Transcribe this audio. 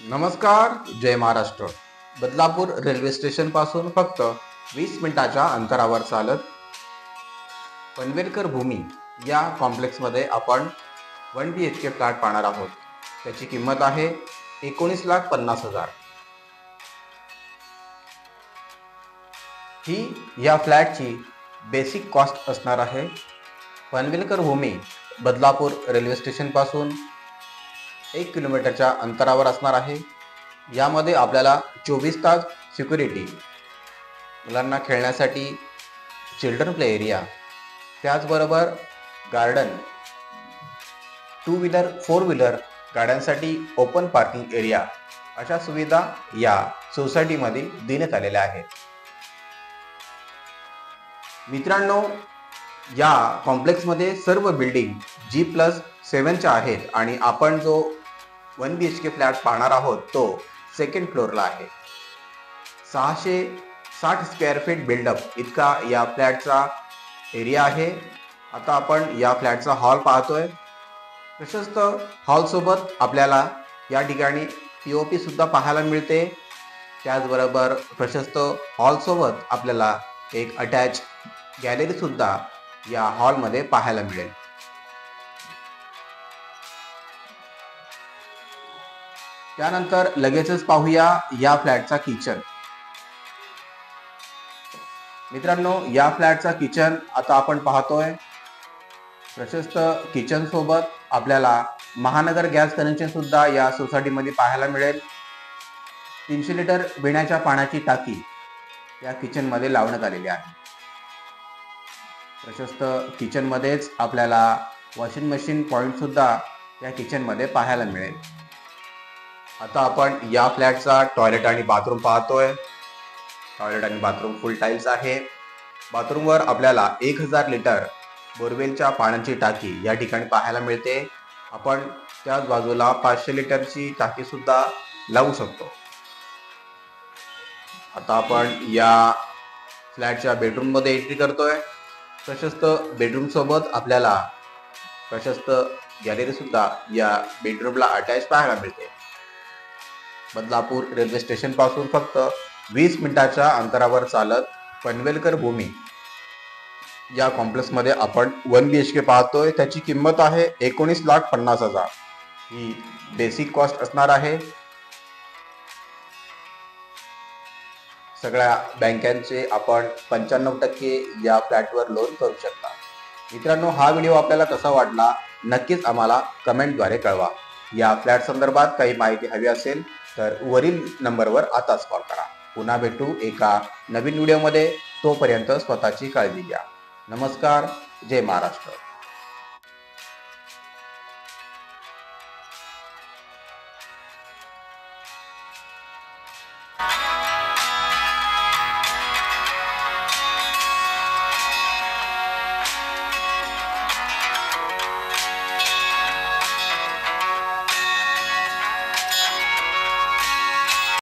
नमस्कार. जय Maharashtra. Badlapur railway station पासून फक्त 20 मिनिटाच्या अंतरावर चालत पनवेलकर भूमी या कॉम्प्लेक्समध्ये आपण 1 BHK फ्लॅट पाहणार आहोत. त्याची किंमत आहे 19,50,000. ही या फ्लॅटची बेसिक कॉस्ट असणार आहे. पनवेलकर भूमी बदलापूर रेल्वे स्टेशन पासून 1 किलोमीटरच्या अंतरावर असणार आहे. यामध्ये आपल्याला 24 तास सिक्युरिटी, मुलांना खेळण्यासाठी चिल्ड्रन प्ले एरिया, त्याचबरोबर गार्डन, 2 व्हीलर 4 व्हीलर गाड्यांसाठी ओपन पार्किंग एरिया अशा सुविधा या सोसायटीमध्ये देण्यात आलेल्या आहेत. मित्रांनो, या कॉम्प्लेक्समध्ये सर्व बिल्डिंग G+7च्या आहेत आणि आपण जो 1 BHK फ्लॅट पाहणार आहोत तो सेकंड फ्लोअरला आहे. 660 स्क्वेअर फीट बिल्डअप इतका या फ्लॅटचा एरिया आहे. आता आपण या फ्लॅटचा हॉल पाहतोय. प्रशस्त हॉलसोबत आपल्याला या ठिकाणी POP सुद्धा पाहायला मिळते. त्याचबरोबर प्रशस्त हॉलसोबत आपल्याला एक अटॅच गॅलरी सुद्धा या हॉलमध्ये पाहायला मिळेल. त्यानंतर लगेचच पाहूया या फ्लॅटचा किचन. मित्रांनो, या फ्लॅटचा किचन आता आपण पाहतोय. प्रशस्त किचन सोबत आपल्याला महानगर गॅस कनेक्शन सुद्धा या सोसायटीमध्ये पाहायला मिळेल. 300 लिटर पिण्याच्या पाण्याची टाकी या किचन मध्ये लावण्यात आलेली आहे. प्रशस्त किचन मध्येच आपल्याला वॉशिंग मशीन पॉइंट सुद्धा या किचन मध्ये पाहायला मिळेल. आता आपण या फ्लॅटचा टॉयलेट आणि बाथरूम पाहतोय. टॉयलेट आणि बाथरूम फुल टाईल्स आहे. बाथरूमवर आपल्याला 1000 लिटर बोरवेलच्या पाण्याची टाकी या ठिकाणी पाहायला मिळते. आपण त्याच बाजूला 500 लिटरची टाकी सुद्धा लावू शकतो. आता आपण या फ्लॅटच्या बेडरूम मध्ये एंट्री करतोय. प्रशस्त बेडरूम सोबत आपल्याला प्रशस्त गॅलरी सुद्धा या बेडरूमला अटॅच पाहायला मिळते. बदलापूर रेल्वे स्टेशन पासून फक्त 20 मिनिटाच्या अंतरावर चालत पनवेलकर भूमी या कॉम्प्लेक्समध्ये आपण 1 BHK पाहतोय. त्याची किंमत आहे 19,50,000. ही बेसिक कॉस्ट असणार आहे. सगळ्या बँकांचे आपण 95% या फ्लॅटवर लोन करू शकता. मित्रांनो, हा व्हिडिओ आपल्याला कसा वाटला नक्कीच आम्हाला कमेंटद्वारे कळवा. या फ्लॅट संदर्भात काही माहिती हवी असेल तर वरील नंबरवर आताच कॉल करा. पुन्हा भेटू एका नवीन व्हिडिओमध्ये. तोपर्यंत स्वतःची काळजी घ्या. नमस्कार. जय महाराष्ट्र.